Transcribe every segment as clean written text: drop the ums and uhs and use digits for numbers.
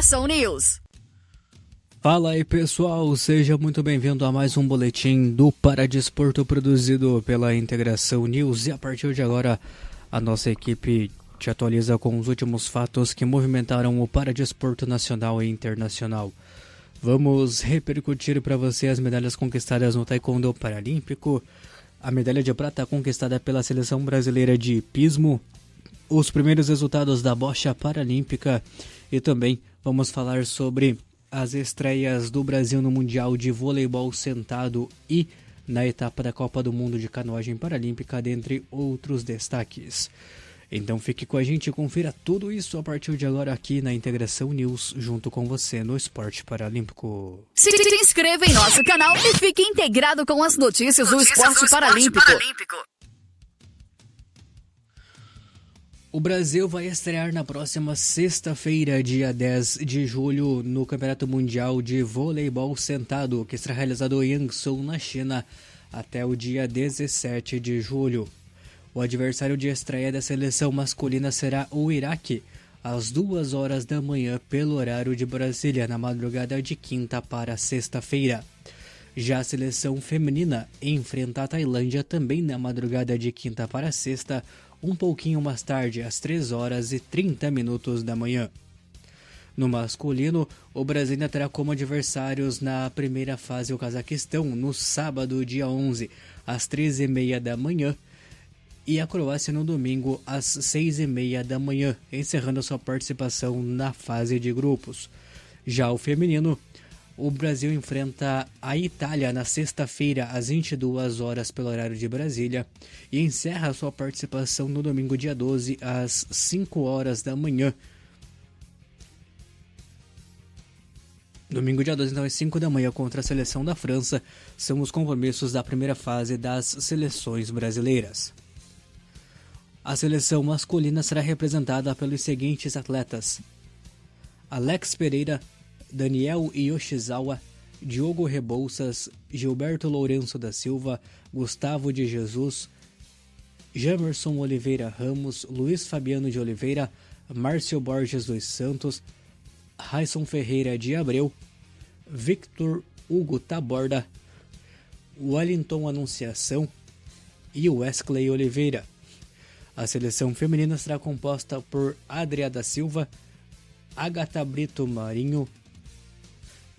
Integração News. Fala aí pessoal, seja muito bem-vindo a mais um boletim do Paradesporto produzido pela Integração News. E a partir de agora a nossa equipe te atualiza com os últimos fatos que movimentaram o Paradesporto nacional e internacional. Vamos repercutir para você as medalhas conquistadas no Taekwondo Paralímpico, a medalha de prata conquistada pela Seleção Brasileira de Hipismo, os primeiros resultados da bocha paralímpica e também vamos falar sobre as estreias do Brasil no Mundial de Voleibol Sentado e na etapa da Copa do Mundo de Canoagem Paralímpica, dentre outros destaques. Então fique com a gente e confira tudo isso a partir de agora aqui na Integração News, junto com você no Esporte Paralímpico. Se inscreva em nosso canal e fique integrado com as notícias do Esporte Paralímpico. O Brasil vai estrear na próxima sexta-feira, dia 10 de julho, no Campeonato Mundial de Voleibol Sentado, que será realizado em Hangzhou, na China, até o dia 17 de julho. O adversário de estreia da seleção masculina será o Iraque, às 2 horas da manhã, pelo horário de Brasília, na madrugada de quinta para sexta-feira. Já a seleção feminina enfrenta a Tailândia também na madrugada de quinta para sexta, um pouquinho mais tarde, às 3 horas e 30 minutos da manhã. No masculino, o Brasil ainda terá como adversários na primeira fase o Cazaquistão, no sábado, dia 11, às 13h30 da manhã, e a Croácia no domingo, às 6h30 da manhã, encerrando sua participação na fase de grupos. Já o feminino, o Brasil enfrenta a Itália na sexta-feira, às 22 horas pelo horário de Brasília, e encerra sua participação no domingo, dia 12, às 5 horas da manhã. Domingo, dia 12, então, às 5 da manhã, contra a seleção da França, são os compromissos da primeira fase das seleções brasileiras. A seleção masculina será representada pelos seguintes atletas: Alex Pereira, Daniel Yoshizawa, Diogo Rebouças, Gilberto Lourenço da Silva, Gustavo de Jesus, Jamerson Oliveira Ramos, Luiz Fabiano de Oliveira, Márcio Borges dos Santos, Raison Ferreira de Abreu, Victor Hugo Taborda, Wellington Anunciação e Wesley Oliveira. A seleção feminina será composta por Adria da Silva, Agatha Brito Marinho,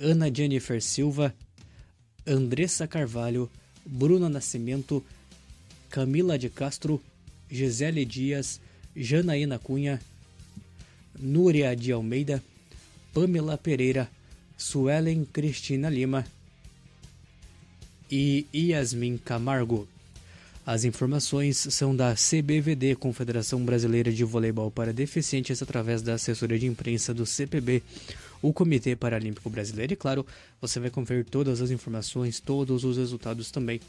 Ana Jennifer Silva, Andressa Carvalho, Bruna Nascimento, Camila de Castro, Gisele Dias, Janaína Cunha, Núria de Almeida, Pamela Pereira, Suelen Cristina Lima e Yasmin Camargo. As informações são da CBVD, Confederação Brasileira de Voleibol para Deficientes, através da assessoria de imprensa do CPB, o Comitê Paralímpico Brasileiro. E claro, você vai conferir todas as informações, todos os resultados também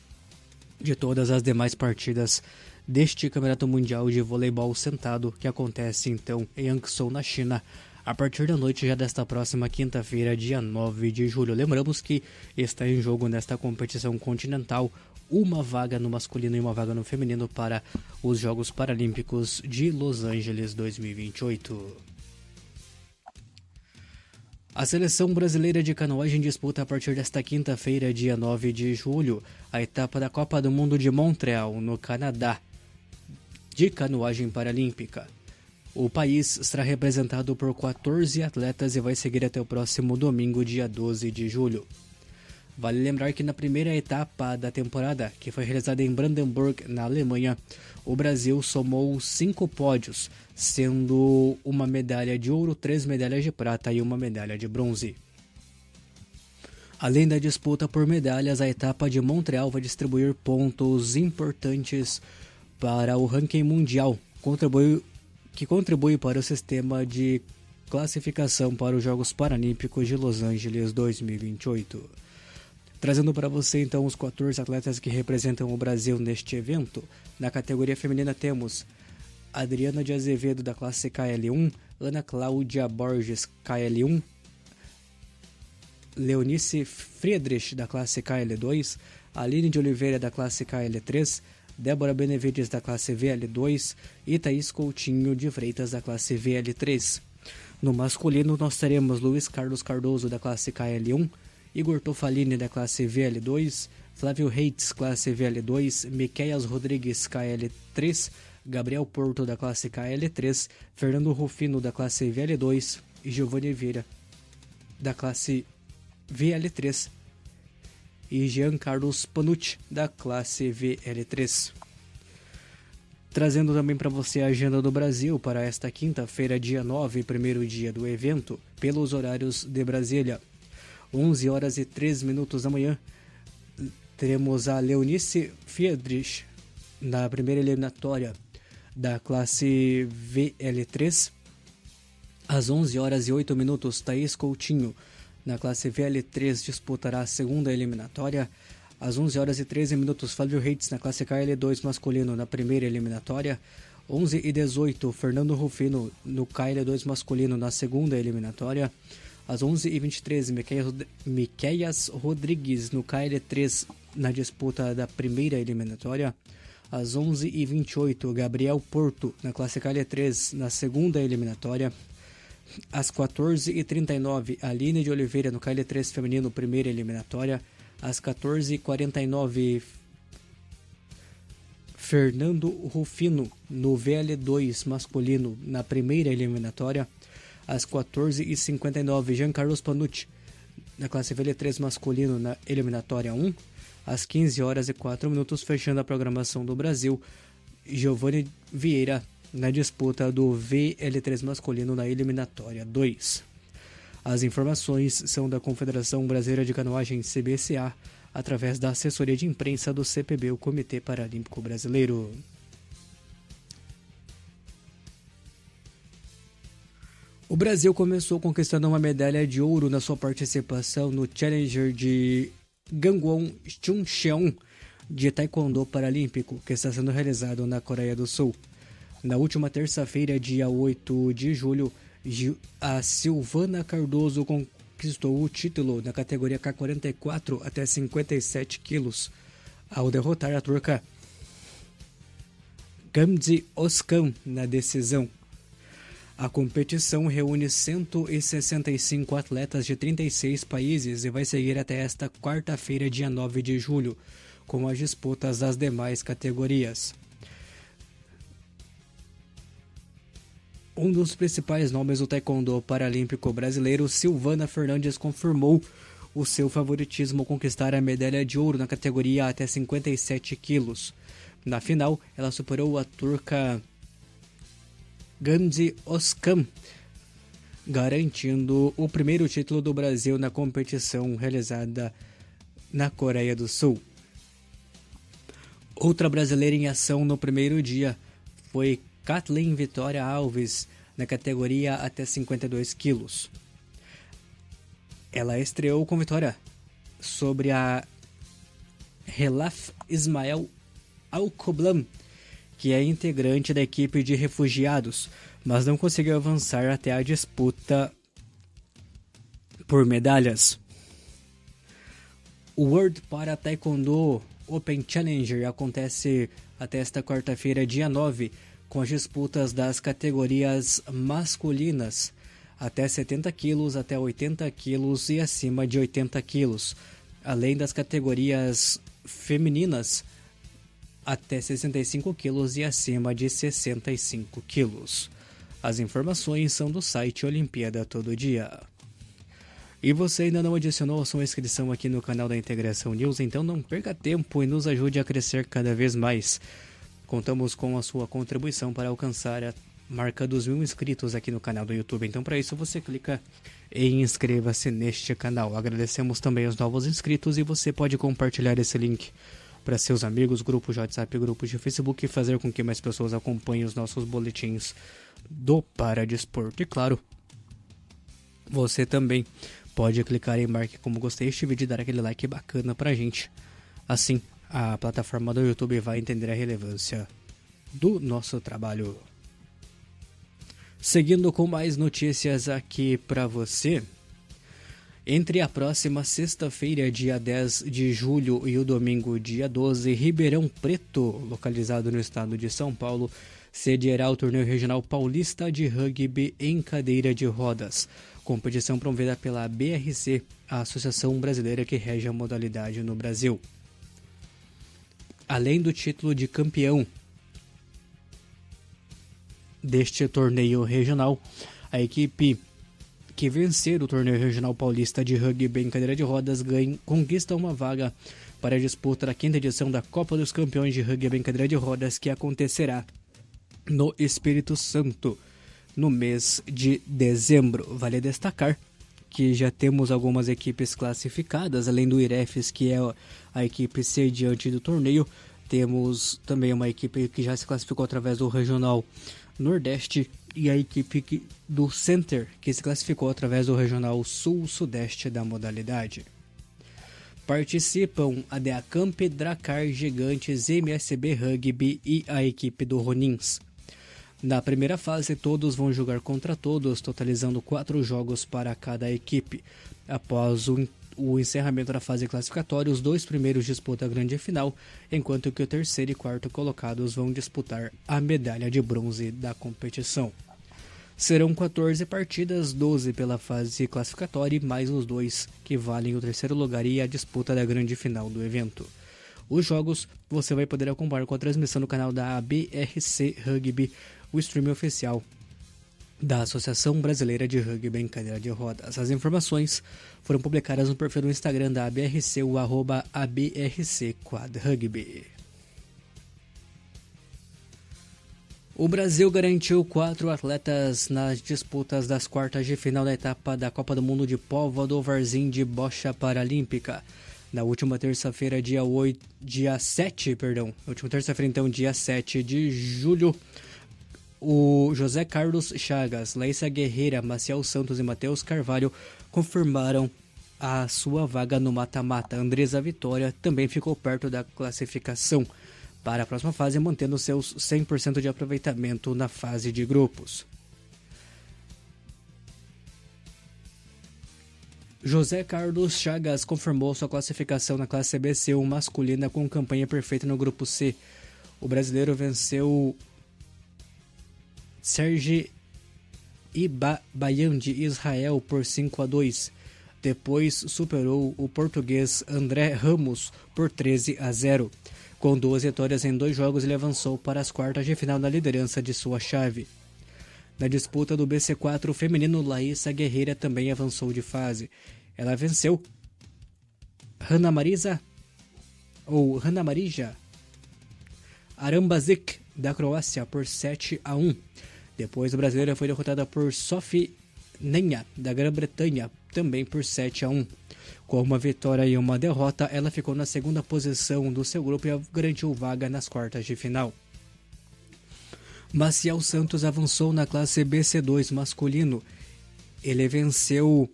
de todas as demais partidas deste Campeonato Mundial de Voleibol Sentado, que acontece então em Hangzhou, na China, a partir da noite já desta próxima quinta-feira, dia 9 de julho. Lembramos que está em jogo nesta competição continental uma vaga no masculino e uma vaga no feminino para os Jogos Paralímpicos de Los Angeles 2028. A seleção brasileira de canoagem disputa a partir desta quinta-feira, dia 9 de julho, a etapa da Copa do Mundo de Montreal, no Canadá, de canoagem paralímpica. O país será representado por 14 atletas e vai seguir até o próximo domingo, dia 12 de julho. Vale lembrar que na primeira etapa da temporada, que foi realizada em Brandenburg, na Alemanha, o Brasil somou 5 pódios, sendo uma medalha de ouro, 3 medalhas de prata e uma medalha de bronze. Além da disputa por medalhas, a etapa de Montreal vai distribuir pontos importantes para o ranking mundial, que contribui para o sistema de classificação para os Jogos Paralímpicos de Los Angeles 2028. Trazendo para você então os 14 atletas que representam o Brasil neste evento. Na categoria feminina temos Adriana de Azevedo, da classe KL1, Ana Cláudia Borges, KL1, Leonice Friedrich, da classe KL2, Aline de Oliveira, da classe KL3, Débora Benevides, da classe VL2 e Thaís Coutinho de Freitas, da classe VL3. No masculino, nós teremos Luiz Carlos Cardoso, da classe KL1, Igor Tofalini, da classe VL2, Flávio Reitz, classe VL2, Miqueias Rodrigues, KL3, Gabriel Porto, da classe KL3, Fernando Rufino, da classe VL2 e Giovanni Vieira, da classe VL3 e Jean Carlos Panucci, da classe VL3. Trazendo também para você a agenda do Brasil para esta quinta-feira, dia 9, primeiro dia do evento, pelos horários de Brasília. 11 horas e 3 minutos da manhã, teremos a Leonice Friedrich na primeira eliminatória da classe VL3. Às 11 horas e 8 minutos, Thaís Coutinho, na classe VL3, disputará a segunda eliminatória. Às 11 horas e 13 minutos, Flávio Reitz, na classe KL2 masculino, na primeira eliminatória. 11 e 18, Fernando Rufino, no KL2 masculino, na segunda eliminatória. Às 11 e 23, Miqueias Rodrigues, no KL3, na disputa da primeira eliminatória. Às 11 e 28, Gabriel Porto, na classe KL3, na segunda eliminatória. Às 14 e 39, Aline de Oliveira, no KL3 feminino, primeira eliminatória. Às 14 e 49, Fernando Rufino, no VL2 masculino, na primeira eliminatória. Às 14 e 59, Jean Carlos Panucci, na classe VL3 masculino, na eliminatória 1. Às 15 horas e 4 minutos, fechando a programação do Brasil, Giovanni Vieira, na disputa do VL3 masculino, na eliminatória 2. As informações são da Confederação Brasileira de Canoagem, CBCA, através da assessoria de imprensa do CPB, o Comitê Paralímpico Brasileiro. O Brasil começou conquistando uma medalha de ouro na sua participação no Challenger de Gangwon Chuncheon de Taekwondo Paralímpico, que está sendo realizado na Coreia do Sul. Na última terça-feira, dia 8 de julho, a Silvana Cardoso conquistou o título na categoria K44 até 57 quilos, ao derrotar a turca Gamze Özkan na decisão. A competição reúne 165 atletas de 36 países e vai seguir até esta quarta-feira, dia 9 de julho, com as disputas das demais categorias. Um dos principais nomes do taekwondo paralímpico brasileiro, Silvana Fernandes, confirmou o seu favoritismo ao conquistar a medalha de ouro na categoria até 57 quilos. Na final, ela superou a turca Gamze Özkan, garantindo o primeiro título do Brasil na competição realizada na Coreia do Sul. Outra brasileira em ação no primeiro dia foi Kathleen Vitória Alves, na categoria até 52 quilos. Ela estreou com vitória sobre a Relaf Ismael Alcoblan, que é integrante da equipe de refugiados, mas não conseguiu avançar até a disputa por medalhas. O World Para Taekwondo Open Challenger acontece até esta quarta-feira, dia 9, com as disputas das categorias masculinas até 70 quilos, até 80 quilos e acima de 80 quilos, além das categorias femininas até 65 quilos e acima de 65 quilos. As informações são do site Olimpíada Todo Dia. E você ainda não adicionou a sua inscrição aqui no canal da Integração News, então não perca tempo e nos ajude a crescer cada vez mais. Contamos com a sua contribuição para alcançar a marca dos 1000 inscritos aqui no canal do YouTube. Então, para isso, você clica em inscreva-se neste canal. Agradecemos também aos novos inscritos e você pode compartilhar esse link para seus amigos, grupos de WhatsApp, grupos de Facebook e fazer com que mais pessoas acompanhem os nossos boletins do Paradesporto. E claro, você também pode clicar em marque como gostei deste vídeo e dar aquele like bacana pra gente. Assim, a plataforma do YouTube vai entender a relevância do nosso trabalho. Seguindo com mais notícias aqui para você. Entre a próxima sexta-feira, dia 10 de julho, e o domingo, dia 12, Ribeirão Preto, localizado no estado de São Paulo, sediará o torneio regional paulista de rugby em cadeira de rodas, competição promovida pela BRC, a Associação Brasileira que rege a modalidade no Brasil. Além do título de campeão deste torneio regional, a equipe que vencer o torneio regional paulista de rugby em cadeira de rodas conquista uma vaga para a disputa da 5ª edição da Copa dos Campeões de Rugby em cadeira de rodas, que acontecerá no Espírito Santo no mês de dezembro. Vale destacar que já temos algumas equipes classificadas, além do IREFES, que é a equipe sediante do torneio. Temos também uma equipe que já se classificou através do Regional Nordeste e a equipe do Center, que se classificou através do Regional Sul-Sudeste da modalidade. Participam a Deacamp, Dracar, Gigantes, MSB Rugby e a equipe do Ronins. Na primeira fase, todos vão jogar contra todos, totalizando 4 jogos para cada equipe. Após o encerramento da fase classificatória, os 2 primeiros disputam a grande final, enquanto que o terceiro e quarto colocados vão disputar a medalha de bronze da competição. Serão 14 partidas, 12 pela fase classificatória e mais os 2 que valem o terceiro lugar e a disputa da grande final do evento. Os jogos você vai poder acompanhar com a transmissão no canal da BRC Rugby, o streaming oficial da Associação Brasileira de Rugby em Cadeira de Rodas. As informações foram publicadas no perfil do Instagram da ABRC, o @ABRCQuadRugby. O Brasil garantiu 4 atletas nas disputas das quartas de final da etapa da Copa do Mundo de Póvoa do Varzim de Bocha Paralímpica. Na última terça-feira, dia 7 de julho, o José Carlos Chagas, Leissa Guerreira, Maciel Santos e Matheus Carvalho confirmaram a sua vaga no mata-mata. Andresa Vitória também ficou perto da classificação para a próxima fase, mantendo seus 100% de aproveitamento na fase de grupos. José Carlos Chagas confirmou sua classificação na classe BC1 masculina com campanha perfeita no grupo C. O brasileiro venceu Serge Ibabayan de Israel por 5-2. Depois superou o português André Ramos por 13-0. Com 2 vitórias em 2 jogos, ele avançou para as quartas de final na liderança de sua chave. Na disputa do BC4 feminino, Laísa Guerreira também avançou de fase. Ela venceu Hanna Marija Arambazic da Croácia por 7-1. Depois, a brasileira foi derrotada por Sophie Nenha da Grã-Bretanha, também por 7-1. Com uma vitória e uma derrota, ela ficou na segunda posição do seu grupo e garantiu vaga nas quartas de final. Maciel Santos avançou na classe BC2 masculino. Ele venceu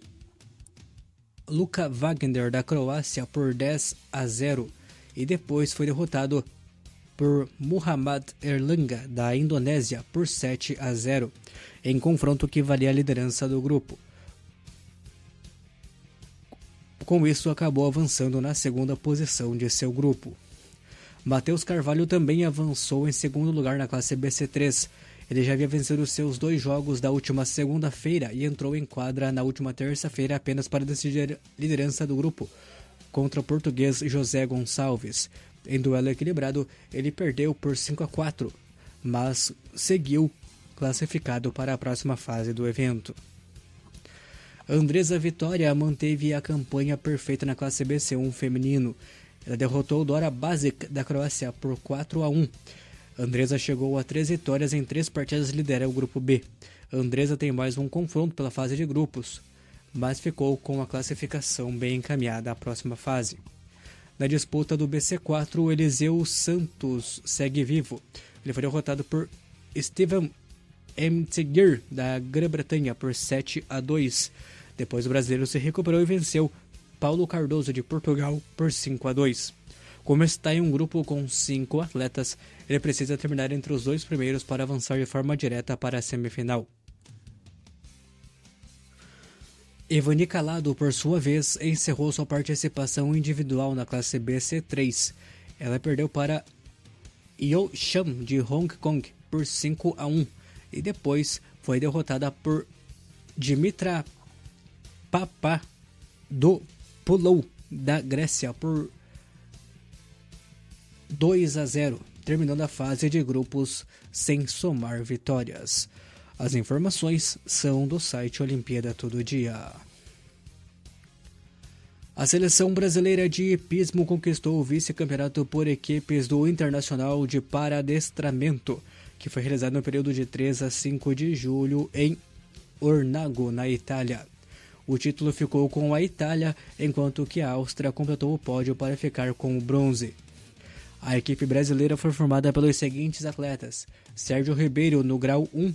Luka Wagner da Croácia por 10-0 e depois foi derrotado por Muhammad Erlanga da Indonésia por 7-0, em confronto que valia a liderança do grupo. Com isso, acabou avançando na segunda posição de seu grupo. Matheus Carvalho também avançou em segundo lugar na classe BC3. Ele já havia vencido os seus 2 jogos da última segunda-feira e entrou em quadra na última terça-feira apenas para decidir a liderança do grupo contra o português José Gonçalves. Em duelo equilibrado, ele perdeu por 5-4, mas seguiu classificado para a próxima fase do evento. Andresa Vitória manteve a campanha perfeita na classe BC1 feminino. Ela derrotou Dora Basic da Croácia por 4-1. Andresa chegou a 3 vitórias em 3 partidas e lidera o grupo B. Andresa tem mais um confronto pela fase de grupos, mas ficou com a classificação bem encaminhada à próxima fase. Na disputa do BC4, o Eliseu Santos segue vivo. Ele foi derrotado por Steven Mtgir da Grã-Bretanha por 7-2. Depois o brasileiro se recuperou e venceu Paulo Cardoso de Portugal por 5-2. Como está em um grupo com 5 atletas, ele precisa terminar entre os 2 primeiros para avançar de forma direta para a semifinal. Evani Calado, por sua vez, encerrou sua participação individual na classe BC3. Ela perdeu para Yo Sham de Hong Kong por 5-1 e depois foi derrotada por Dimitra Papadopoulou da Grécia por 2-0, terminando a fase de grupos sem somar vitórias. As informações são do site Olimpíada Todo Dia. A seleção brasileira de hipismo conquistou o vice-campeonato por equipes do Internacional de Paradestramento, que foi realizado no período de 3 a 5 de julho em Ornago, na Itália. O título ficou com a Itália, enquanto que a Áustria completou o pódio para ficar com o bronze. A equipe brasileira foi formada pelos seguintes atletas: Sérgio Ribeiro no grau 1,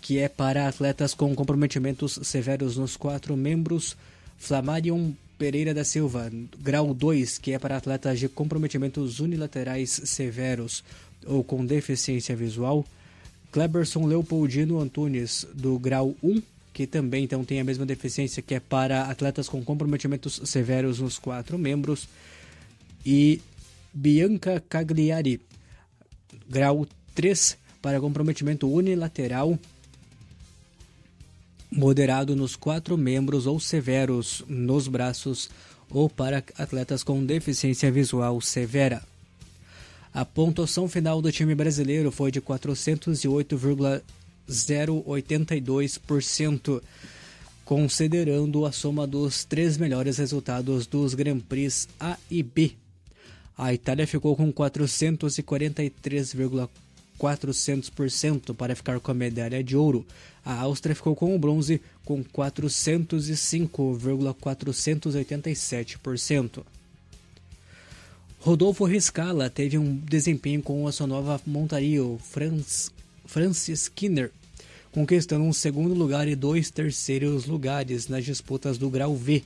que é para atletas com comprometimentos severos nos 4 membros; Flamarion Pereira da Silva, grau 2, que é para atletas de comprometimentos unilaterais severos ou com deficiência visual; Kleberson Leopoldino Antunes, do grau 1, que também então tem a mesma deficiência, que é para atletas com comprometimentos severos nos 4 membros; e Bianca Cagliari, grau 3, para comprometimento unilateral moderado nos 4 membros ou severos nos braços, ou para atletas com deficiência visual severa. A pontuação final do time brasileiro foi de 408,082%, considerando a soma dos 3 melhores resultados dos Grand Prix A e B. A Itália ficou com 443,400% para ficar com a medalha de ouro. A Áustria ficou com o bronze com 405,487%. Rodolfo Riscala teve um desempenho com a sua nova montaria, o Francis Skinner, conquistando um 2º lugar e 2 terceiros lugares nas disputas do grau V,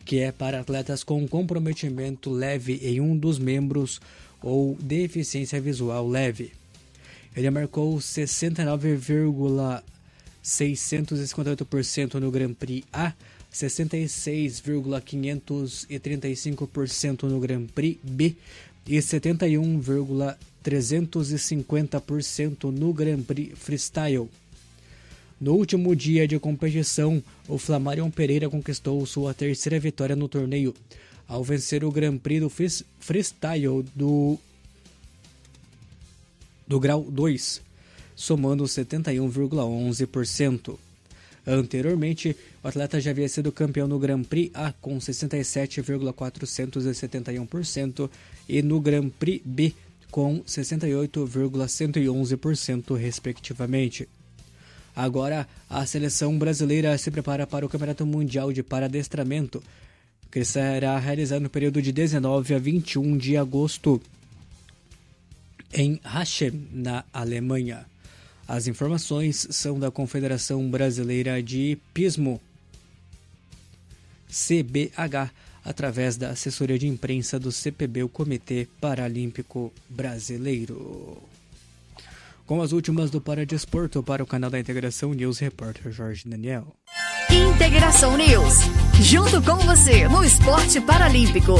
que é para atletas com comprometimento leve em um dos membros ou deficiência visual leve. Ele marcou 69,658% no Grand Prix A, 66,535% no Grand Prix B e 71,350% no Grand Prix Freestyle. No último dia de competição, o Flamarion Pereira conquistou sua 3ª vitória no torneio, ao vencer o Grand Prix do Freestyle do grau 2, somando 71,11%. Anteriormente, o atleta já havia sido campeão no Grand Prix A com 67,471% e no Grand Prix B com 68,111%, respectivamente. Agora, a seleção brasileira se prepara para o Campeonato Mundial de Paradestramento, que será realizado no período de 19 a 21 de agosto em Haschen, na Alemanha. As informações são da Confederação Brasileira de Hipismo, CBH, através da assessoria de imprensa do CPB, o Comitê Paralímpico Brasileiro. Com as últimas do Paradesporto, para o canal da Integração News, repórter Jorge Daniel. Integração News, junto com você no esporte paralímpico.